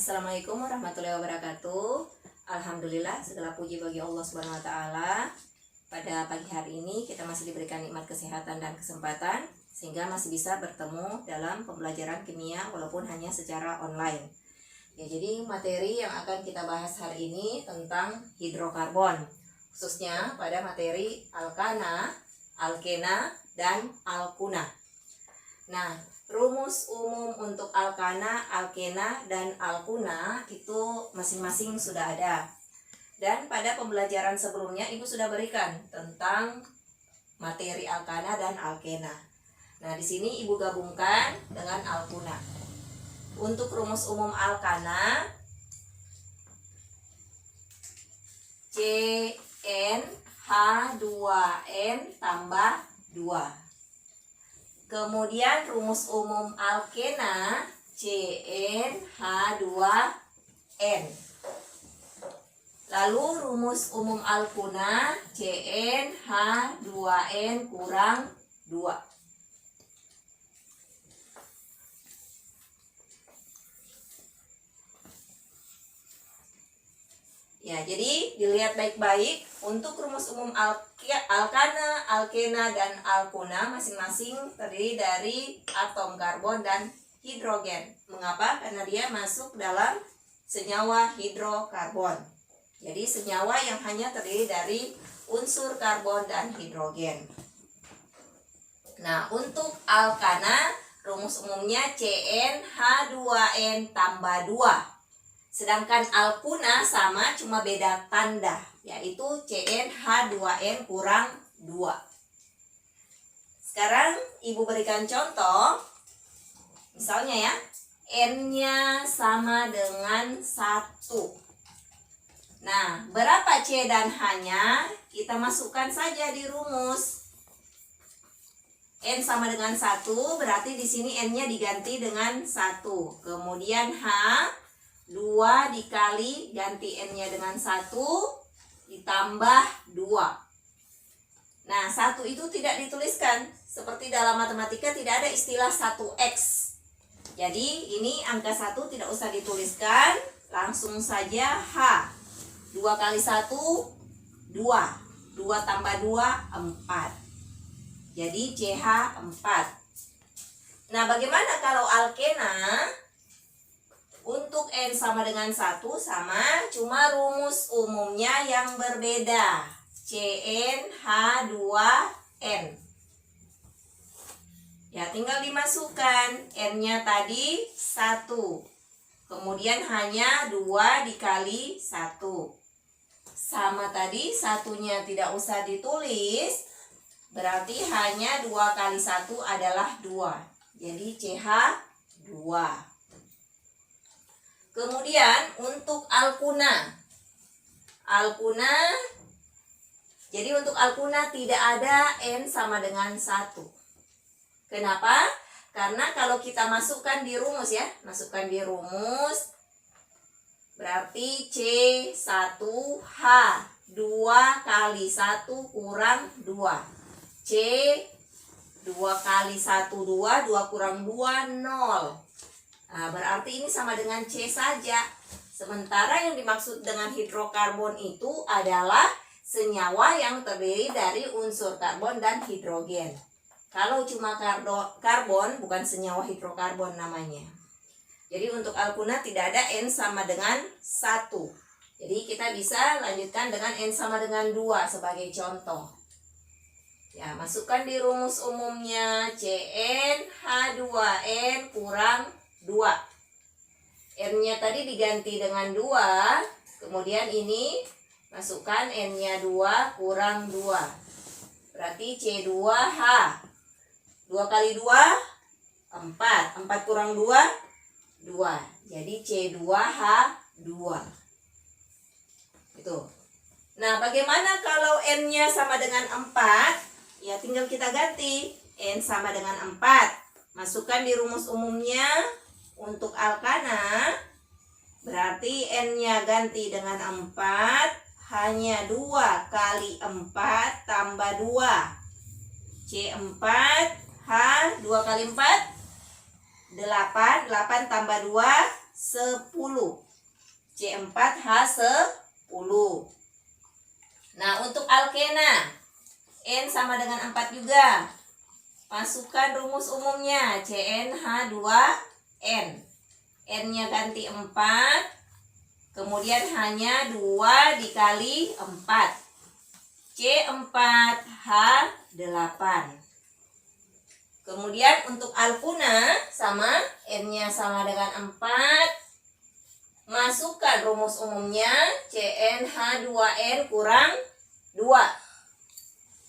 Assalamualaikum warahmatullahi wabarakatuh. Alhamdulillah, segala puji bagi Allah Subhanahu wa taala. Pada pagi hari ini kita masih diberikan nikmat kesehatan dan kesempatan sehingga masih bisa bertemu dalam pembelajaran kimia walaupun hanya secara online. Ya, jadi materi yang akan kita bahas hari ini tentang hidrokarbon, khususnya pada materi alkana, alkena, dan alkuna. Nah, rumus umum untuk alkana, alkena, dan alkuna itu masing-masing sudah ada. Dan pada pembelajaran sebelumnya Ibu sudah berikan tentang materi alkana dan alkena. Nah, di sini Ibu gabungkan dengan alkuna. Untuk rumus umum alkana, CnH2n tambah 2. Kemudian rumus umum alkena CnH2n. Lalu rumus umum alkuna CnH2n kurang 2. Ya, jadi dilihat baik-baik untuk rumus umum alkana, alkena, dan alkuna masing-masing terdiri dari atom karbon dan hidrogen. Mengapa? Karena dia masuk dalam senyawa hidrokarbon. Jadi senyawa yang hanya terdiri dari unsur karbon dan hidrogen. Nah, untuk alkana rumus umumnya CnH2n tambah 2. Sedangkan alkuna sama, cuma beda tanda, yaitu CnH2n kurang 2. Sekarang Ibu berikan contoh. Misalnya ya, N-nya sama dengan 1. Nah, berapa C dan H-nya? Kita masukkan saja di rumus. N sama dengan 1, berarti di sini N-nya diganti dengan 1. Kemudian H, 2 dikali, ganti N-nya dengan 1, ditambah 2. Nah, 1 itu tidak dituliskan. Seperti dalam matematika tidak ada istilah 1X. Jadi, ini angka 1 tidak usah dituliskan. Langsung saja H. 2 kali 1, 2. 2 tambah 2, 4. Jadi, CH 4. Nah, bagaimana kalau alkena? Untuk N sama dengan 1 sama, cuma rumus umumnya yang berbeda. CnH2n. Ya, tinggal dimasukkan. N-nya tadi 1. Kemudian hanya 2 dikali 1. Sama tadi, satunya tidak usah ditulis. Berarti hanya 2 kali 1 adalah 2. Jadi CH 2. Kemudian untuk alkuna. Jadi untuk alkuna tidak ada N sama dengan 1. Kenapa? Karena kalau kita masukkan di rumus ya, masukkan di rumus, berarti C1H 2 kali 1 kurang 2. C 2 kali 1 2, 2 kurang 2 0. Nah, berarti ini sama dengan C saja. Sementara yang dimaksud dengan hidrokarbon itu adalah senyawa yang terdiri dari unsur karbon dan hidrogen. Kalau cuma karbon, bukan senyawa hidrokarbon namanya. Jadi untuk alkuna tidak ada N sama dengan 1. Jadi kita bisa lanjutkan dengan N sama dengan 2 sebagai contoh. Ya, masukkan di rumus umumnya CnH2n kurang 2. N-nya tadi diganti dengan 2. Kemudian ini masukkan N-nya 2 kurang 2. Berarti C2H. 2 kali 2, 4. 4 kurang 2, 2. Jadi C2H2. Itu. Nah, bagaimana kalau N-nya sama dengan 4? Ya, tinggal kita ganti. N sama dengan 4. Masukkan di rumus umumnya. Untuk alkana, berarti N-nya ganti dengan 4, hanya 2 kali 4 tambah 2. C4, H, 2 kali 4, 8, 8 tambah 2, 10. C4H10. Nah, untuk alkena N sama dengan 4 juga. Masukkan rumus umumnya CnH2n. N-nya ganti 4. Kemudian hanya 2 dikali 4. C4H8. Kemudian untuk alkuna sama N-nya sama dengan 4. Masukkan rumus umumnya CnH2n kurang 2.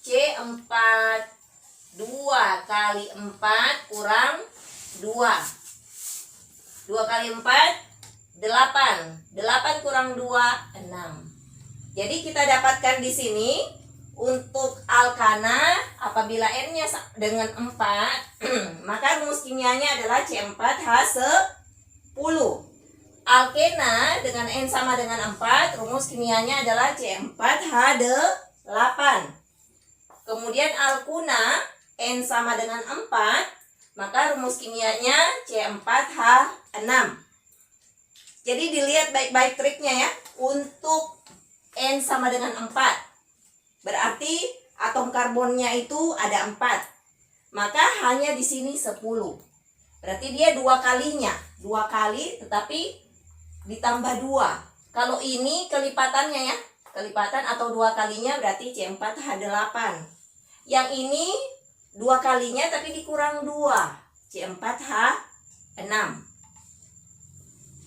C4 2 kali 4 kurang 2. 2 kali 4 8. 8 kurang 2 6. Jadi kita dapatkan di sini untuk alkana apabila N-nya dengan 4 maka rumus kimianya adalah C4H10. Alkena dengan N sama dengan 4 rumus kimianya adalah C4H8. Kemudian alkuna N sama dengan 4 maka rumus kimianya C4H6. Jadi dilihat baik-baik triknya ya. Untuk N sama dengan 4 berarti atom karbonnya itu ada 4. Maka hanya di sini 10. Berarti dia 2 kalinya. 2 kali tetapi ditambah 2. Kalau ini kelipatannya ya. Kelipatan atau 2 kalinya berarti C4H8. Yang ini 2 kalinya tapi dikurang 2. C4H6.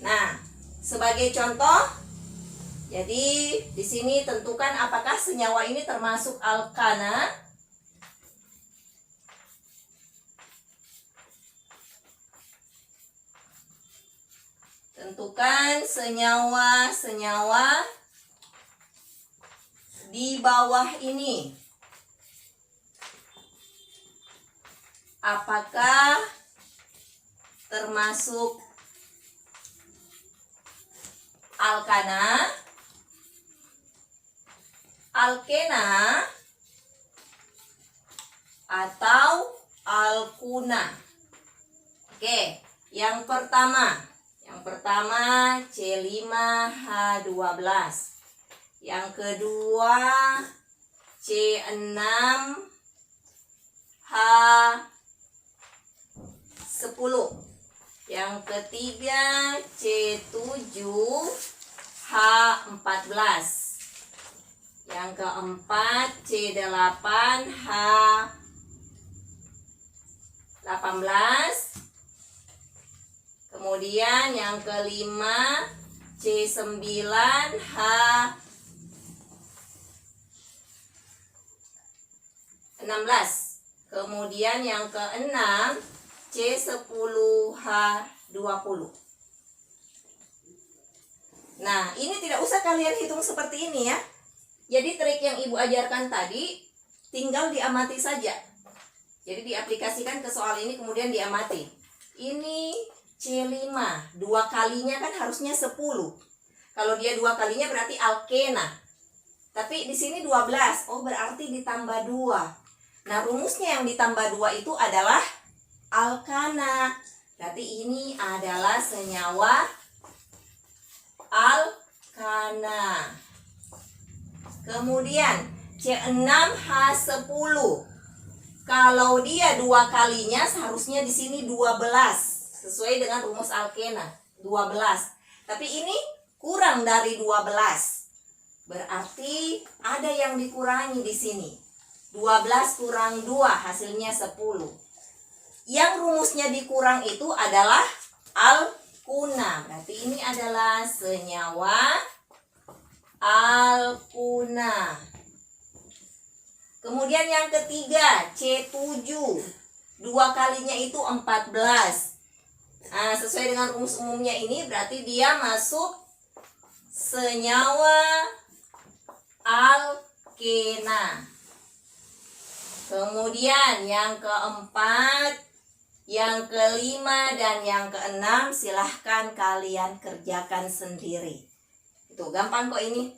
Nah, sebagai contoh, jadi di sini tentukan apakah senyawa ini termasuk alkana. Tentukan senyawa-senyawa di bawah ini. Apakah termasuk alkana, alkena, atau alkuna? Oke, yang pertama C5H12. Yang kedua C6H10. Yang ketiga C7H14. Yang keempat C8H18. Kemudian yang kelima C9H16. Kemudian yang keenam C10H20. Nah, ini tidak usah kalian hitung seperti ini ya. Jadi trik yang Ibu ajarkan tadi tinggal diamati saja. Jadi diaplikasikan ke soal ini kemudian diamati. Ini C5, 2 kalinya kan harusnya 10. Kalau dia 2 kalinya berarti alkena. Tapi di sini 12. Oh, berarti ditambah 2. Nah, rumusnya yang ditambah 2 itu adalah alkana. Berarti ini adalah senyawa alkana. Kemudian C6H10. Kalau dia 2 kalinya seharusnya di sini 12. Sesuai dengan rumus alkena 12. Tapi ini kurang dari 12. Berarti ada yang dikurangi di sini. 12 kurang 2 hasilnya 10. Yang rumusnya dikurang itu adalah alkuna. Berarti ini adalah senyawa alkuna. Kemudian yang ketiga C7. 2 kalinya itu 14. Nah, sesuai dengan rumus umumnya ini berarti dia masuk senyawa alkena. Kemudian yang keempat, yang kelima, dan yang keenam silahkan kalian kerjakan sendiri. Itu gampang kok ini.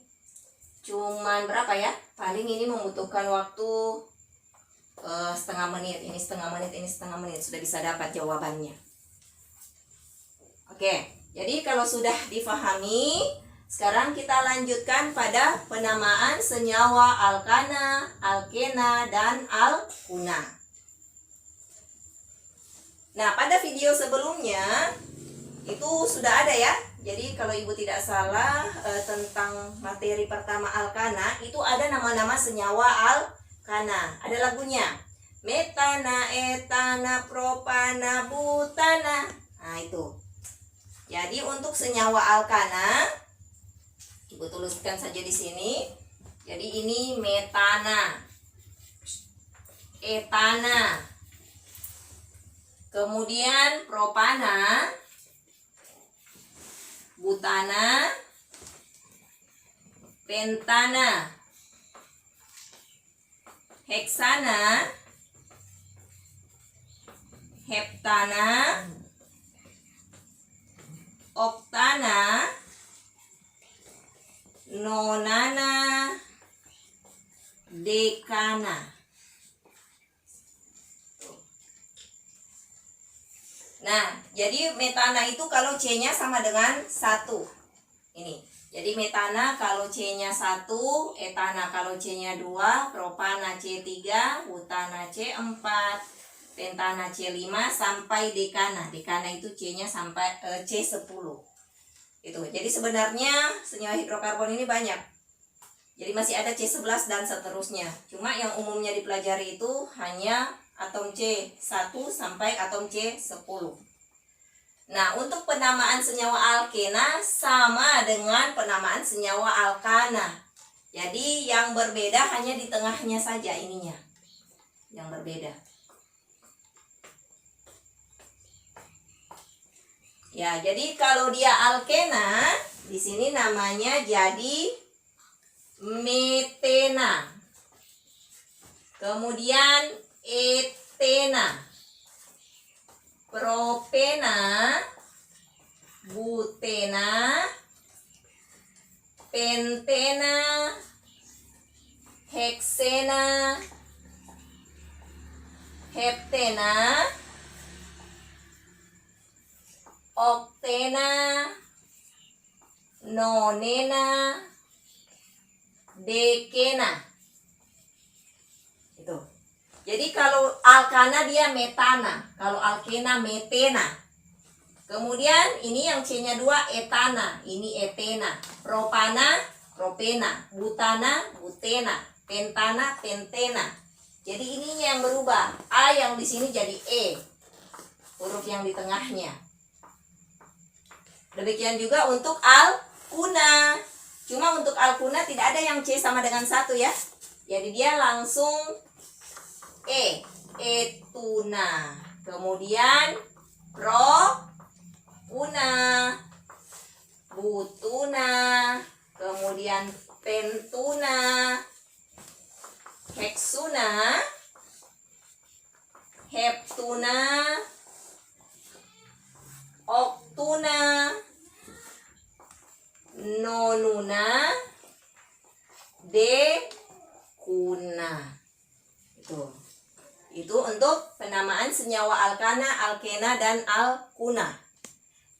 Cuman berapa ya? Paling ini membutuhkan waktu setengah menit. Ini setengah menit, ini setengah menit. Sudah bisa dapat jawabannya. Oke, Jadi kalau sudah difahami, sekarang kita lanjutkan pada penamaan senyawa alkana, alkena, dan alkuna. Nah, pada video sebelumnya itu sudah ada ya. Jadi kalau ibu tidak salah tentang materi pertama alkana, itu ada nama-nama senyawa alkana. Ada lagunya. Metana, etana, propana, butana. Nah, itu. Jadi untuk senyawa alkana, ibu tuliskan saja di sini. Jadi ini metana, etana, kemudian propana, butana, pentana, heksana, heptana, oktana, nonana, dekana. Nah, jadi metana itu kalau C-nya sama dengan 1. Ini. Jadi metana kalau C-nya 1, etana kalau C-nya 2, propana C3, butana C4, pentana C5 sampai dekana. Dekana itu C-nya sampai C10. Itu. Jadi sebenarnya senyawa hidrokarbon ini banyak. Jadi masih ada C11 dan seterusnya. Cuma yang umumnya dipelajari itu hanya atom C1 sampai atom C10. Nah, untuk penamaan senyawa alkena sama dengan penamaan senyawa alkana. Jadi yang berbeda hanya di tengahnya saja ininya. Yang berbeda. Ya, jadi kalau dia alkena, di sini namanya jadi metena. Kemudian etena, propena, butena, pentena, heksena, heptena, oktena, nonena, dekena. Itu. Jadi kalau alkana dia metana, kalau alkena metena. Kemudian ini yang C-nya 2 etana, ini etena. Propana, propena. Butana, butena. Pentana, pentena. Jadi ininya yang berubah. A yang di sini jadi E. Huruf yang di tengahnya. Demikian juga untuk alkuna. Cuma untuk alkuna tidak ada yang C sama dengan 1 ya. Jadi dia langsung E, etuna. Kemudian propuna, butuna, kemudian pentuna, heksuna, heptuna, oktuna, nonuna, dekuna. Itu untuk penamaan senyawa alkana, alkena, dan alkuna.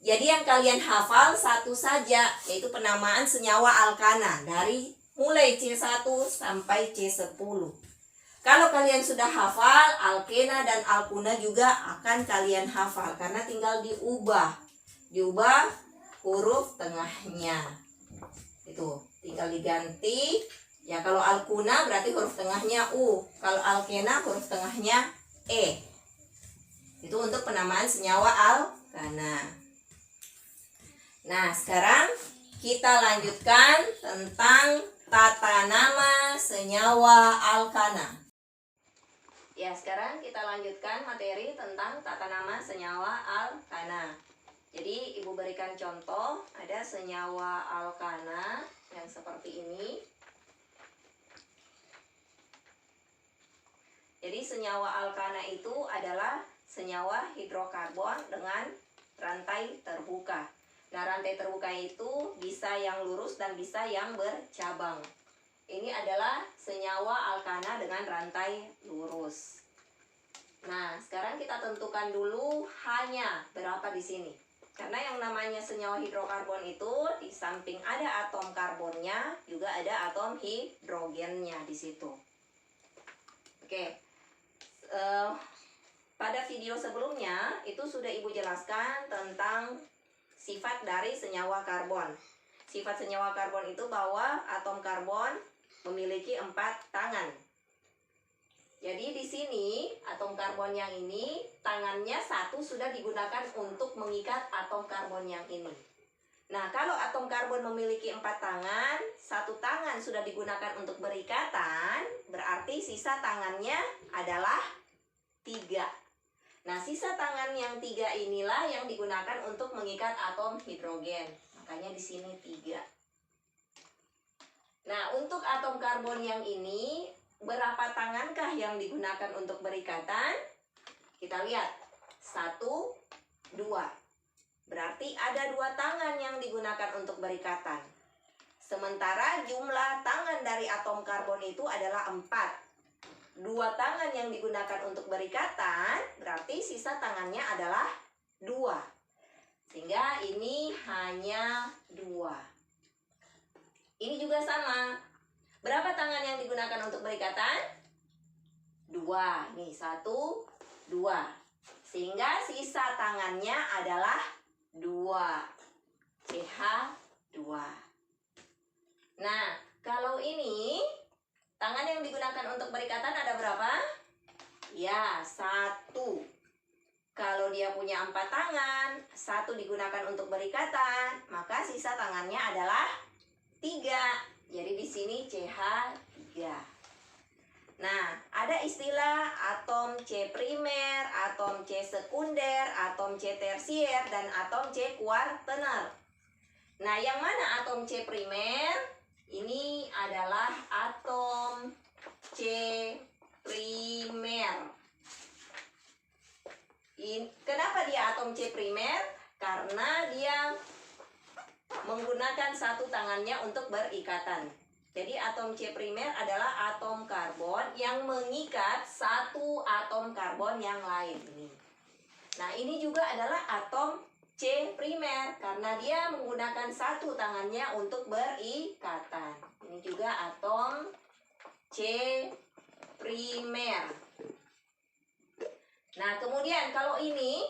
Jadi yang kalian hafal satu saja, yaitu penamaan senyawa alkana dari mulai C1 sampai C10. Kalau kalian sudah hafal, alkena dan alkuna juga akan kalian hafal karena tinggal diubah huruf tengahnya. Itu tinggal diganti. Ya, kalau alkuna berarti huruf tengahnya U. Kalau alkena huruf tengahnya E. Itu untuk penamaan senyawa alkana. Nah, sekarang kita lanjutkan tentang tata nama senyawa alkana. Ya, sekarang kita lanjutkan materi tentang tata nama senyawa alkana. Jadi, ibu berikan contoh, ada senyawa alkana yang seperti ini. Jadi senyawa alkana itu adalah senyawa hidrokarbon dengan rantai terbuka. Nah, rantai terbuka itu bisa yang lurus dan bisa yang bercabang. Ini adalah senyawa alkana dengan rantai lurus. Nah, sekarang kita tentukan dulu hanya berapa di sini. Karena yang namanya senyawa hidrokarbon itu di samping ada atom karbonnya, juga ada atom hidrogennya di situ. Oke. Pada video sebelumnya itu sudah Ibu jelaskan tentang sifat dari senyawa karbon. Sifat senyawa karbon itu bahwa atom karbon memiliki 4 tangan. Jadi di sini atom karbon yang ini tangannya satu sudah digunakan untuk mengikat atom karbon yang ini. Nah, kalau atom karbon memiliki 4 tangan, satu tangan sudah digunakan untuk berikatan, berarti sisa tangannya adalah 3. Nah, sisa tangan yang 3 inilah yang digunakan untuk mengikat atom hidrogen. Makanya di sini 3. Nah, untuk atom karbon yang ini, berapa tangankah yang digunakan untuk berikatan? Kita lihat. 1, 2. Berarti ada 2 tangan yang digunakan untuk berikatan. Sementara jumlah tangan dari atom karbon itu adalah 4. 2 tangan yang digunakan untuk berikatan, berarti sisa tangannya adalah 2. Sehingga ini hanya 2. Ini juga sama. Berapa tangan yang digunakan untuk berikatan? 2. Nih, 1, 2. Sehingga sisa tangannya adalah 2. CH2. Nah, kalau ini tangan yang digunakan untuk berikatan ada berapa? Ya, 1. Kalau dia punya 4 tangan, 1 digunakan untuk berikatan, maka sisa tangannya adalah 3. Jadi di sini CH3. Nah, ada istilah atom C primer, atom C sekunder, atom C tersier, dan atom C kuartener. Nah, yang mana atom C primer? Ini adalah atom C primer. Kenapa dia atom C primer? Karena dia menggunakan satu tangannya untuk berikatan. Jadi atom C primer adalah atom karbon yang mengikat satu atom karbon yang lain ini. Nah, ini juga adalah atom C primer karena dia menggunakan satu tangannya untuk berikatan. Ini juga atom C primer. Nah, kemudian kalau ini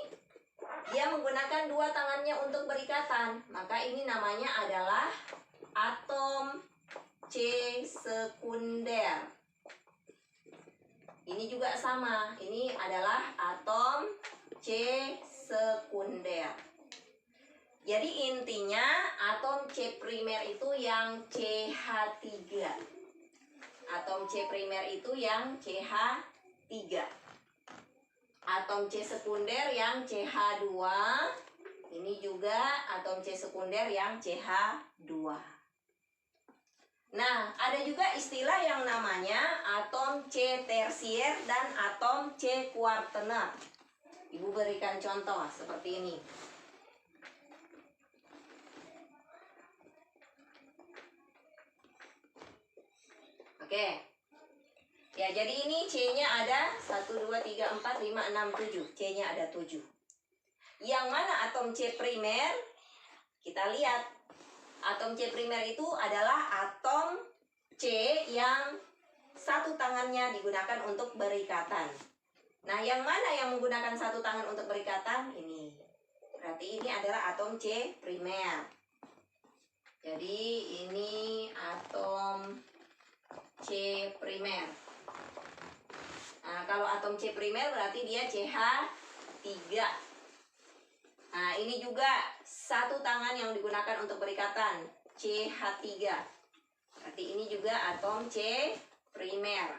dia menggunakan 2 tangannya untuk berikatan, maka ini namanya adalah atom C sekunder. Ini juga sama, ini adalah atom C sekunder. Jadi intinya atom C primer itu yang CH3. Atom C primer itu yang CH3. Atom C sekunder yang CH2. Ini juga atom C sekunder yang CH2. Nah, ada juga istilah yang namanya atom C tersier dan atom C kuartener. Ibu berikan contoh seperti ini. Oke. Ya, jadi ini C-nya ada 1, 2, 3, 4, 5, 6, 7. C-nya ada 7. Yang mana atom C primer? Kita lihat. Atom C primer itu adalah atom C yang satu tangannya digunakan untuk berikatan. Nah, yang mana yang menggunakan satu tangan untuk berikatan? Ini. Berarti ini adalah atom C primer. Jadi ini atom C primer. Nah, kalau atom C primer berarti dia CH3. Nah, ini juga satu tangan yang digunakan untuk berikatan, CH3. Berarti ini juga atom C primer.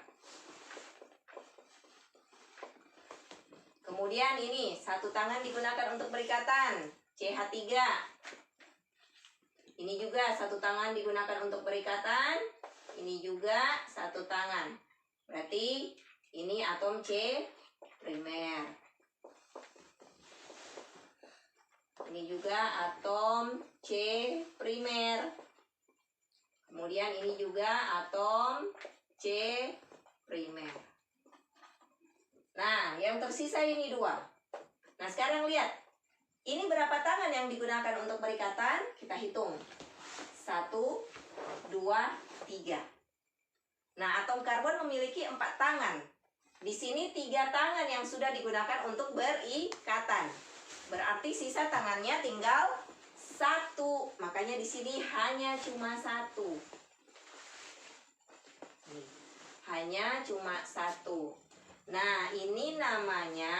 Kemudian ini satu tangan digunakan untuk berikatan, CH3. Ini juga satu tangan digunakan untuk berikatan, ini juga satu tangan. Berarti ini atom C primer. Ini juga atom C primer. Kemudian ini juga atom C primer. Nah, yang tersisa ini 2. Nah, sekarang lihat. Ini berapa tangan yang digunakan untuk berikatan? Kita hitung. 1, 2, 3. Nah, atom karbon memiliki 4 tangan. Di sini 3 tangan yang sudah digunakan untuk berikatan. Berarti sisa tangannya tinggal 1. Makanya di sini hanya cuma 1. Hanya cuma 1. Nah, ini namanya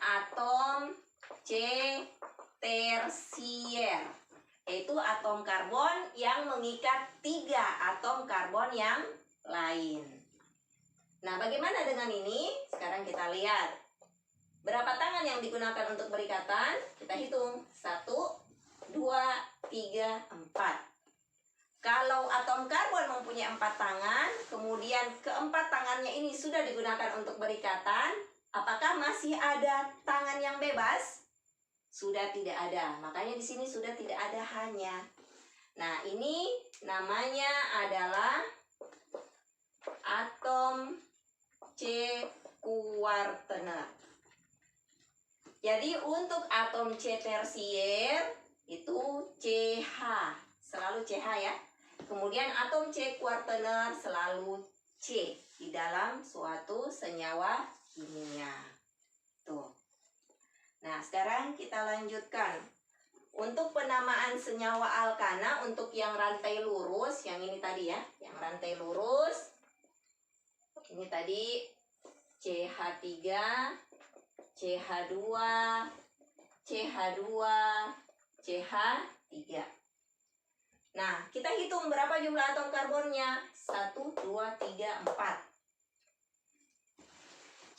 atom C tersier, yaitu atom karbon yang mengikat 3 atom karbon yang lain. Nah, bagaimana dengan ini? Sekarang kita lihat. Berapa tangan yang digunakan untuk berikatan? Kita hitung. 1, 2, 3, 4. Kalau atom karbon mempunyai 4 tangan, kemudian keempat tangannya ini sudah digunakan untuk berikatan, apakah masih ada tangan yang bebas? Sudah tidak ada. Makanya di sini sudah tidak ada hanya. Nah, ini namanya adalah atom C kuartener. Jadi untuk atom C tersier itu CH, selalu CH ya. Kemudian atom C kuartener selalu C di dalam suatu senyawa kimia. Tuh. Nah, sekarang kita lanjutkan. Untuk penamaan senyawa alkana untuk yang rantai lurus, yang ini tadi ya, yang rantai lurus. Ini tadi CH3, CH2, CH2, CH3. Nah, kita hitung berapa jumlah atom karbonnya. 1, 2, 3, 4.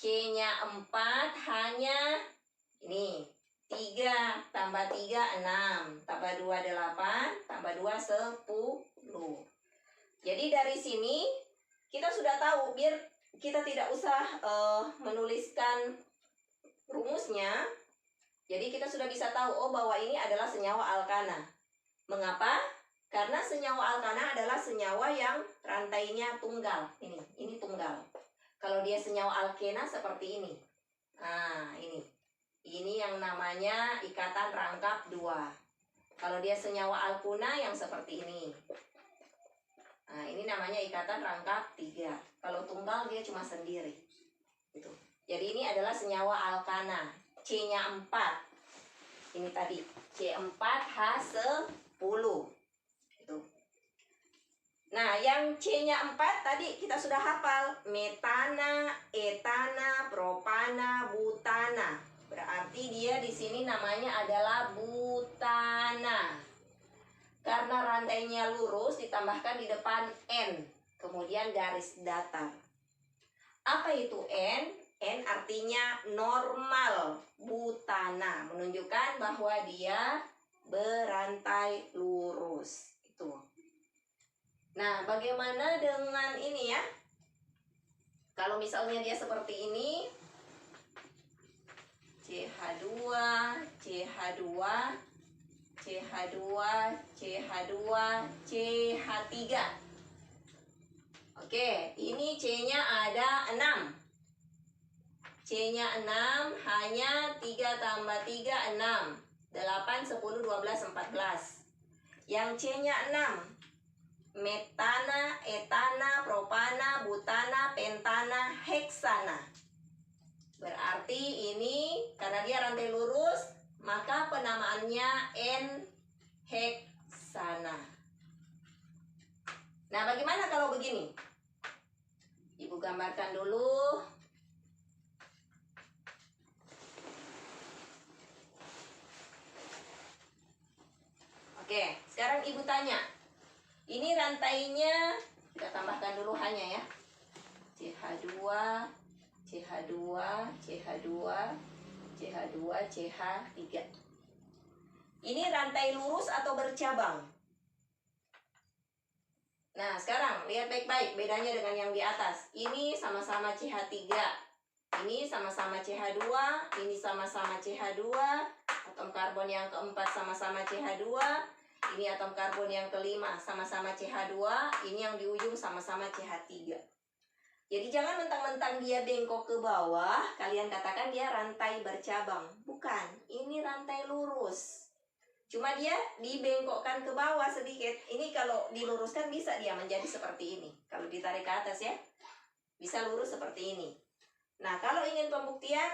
C-nya 4 hanya ini. 3 tambah 3, 6. Tambah 2, 8. Tambah 2, 10. Jadi dari sini kita sudah tahu, biar kita tidak usah menuliskan rumusnya. Jadi kita sudah bisa tahu, oh bahwa ini adalah senyawa alkana. Mengapa? Karena senyawa alkana adalah senyawa yang rantainya tunggal. Ini tunggal. Kalau dia senyawa alkena seperti ini. Nah, ini. Ini yang namanya ikatan rangkap 2. Kalau dia senyawa alkuna yang seperti ini. Nah, ini namanya ikatan rangkap 3. Kalau tunggal dia cuma sendiri. Gitu. Jadi ini adalah senyawa alkana. C-nya 4. Ini tadi. C4H10. Gitu. Nah, yang C-nya 4 tadi kita sudah hafal. Metana, etana, propana, butana. Berarti dia di sini namanya adalah butana. Karena rantainya lurus ditambahkan di depan N, kemudian garis datar. Apa itu N? N artinya normal butana, menunjukkan bahwa dia berantai lurus. Itu. Nah, bagaimana dengan ini ya? Kalau misalnya dia seperti ini, CH2, CH2, CH2, CH2, CH3. Oke, ini C-nya ada 6. C-nya 6, hanya 3 tambah 3, 6. 8, 10, 12, 14. Yang C-nya 6. Metana, etana, propana, butana, pentana, heksana. Berarti ini karena dia rantai lurus, maka penamaannya N-heksana. Nah, bagaimana kalau begini? Ibu gambarkan dulu. Oke, sekarang ibu tanya. Ini rantainya, kita tambahkan dulu hanya ya. CH2, CH2, CH2, CH2, CH3. Ini rantai lurus atau bercabang? Nah, sekarang lihat baik-baik bedanya dengan yang di atas. Ini sama-sama CH3. Ini sama-sama CH2. Ini sama-sama CH2. Atom karbon yang keempat sama-sama CH2. Ini atom karbon yang kelima sama-sama CH2. Ini yang di ujung sama-sama CH3. Jadi jangan mentang-mentang dia bengkok ke bawah, kalian katakan dia rantai bercabang. Bukan, ini rantai lurus. Cuma dia dibengkokkan ke bawah sedikit. Ini kalau diluruskan bisa dia menjadi seperti ini. Kalau ditarik ke atas ya, bisa lurus seperti ini. Nah, kalau ingin pembuktian,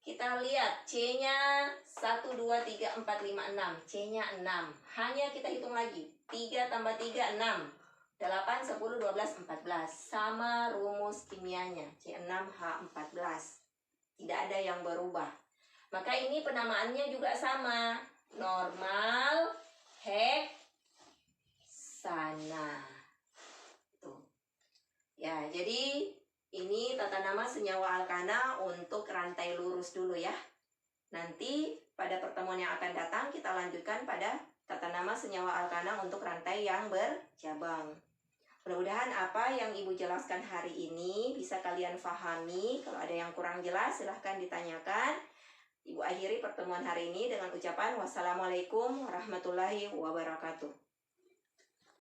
kita lihat C-nya 1, 2, 3, 4, 5, 6. C-nya 6. Hanya kita hitung lagi. 3 tambah 3, 6. 8, 10, 12, 14. Sama rumus kimianya. C6H14. Tidak ada yang berubah. Maka ini penamaannya juga sama. Normal heksana. Tuh. Ya, jadi ini tata nama senyawa alkana untuk rantai lurus dulu ya. Nanti pada pertemuan yang akan datang kita lanjutkan pada tata nama senyawa alkana untuk rantai yang bercabang. Mudah-mudahan apa yang Ibu jelaskan hari ini bisa kalian pahami. Kalau ada yang kurang jelas silahkan ditanyakan. Ibu akhiri pertemuan hari ini dengan ucapan wassalamualaikum warahmatullahi wabarakatuh.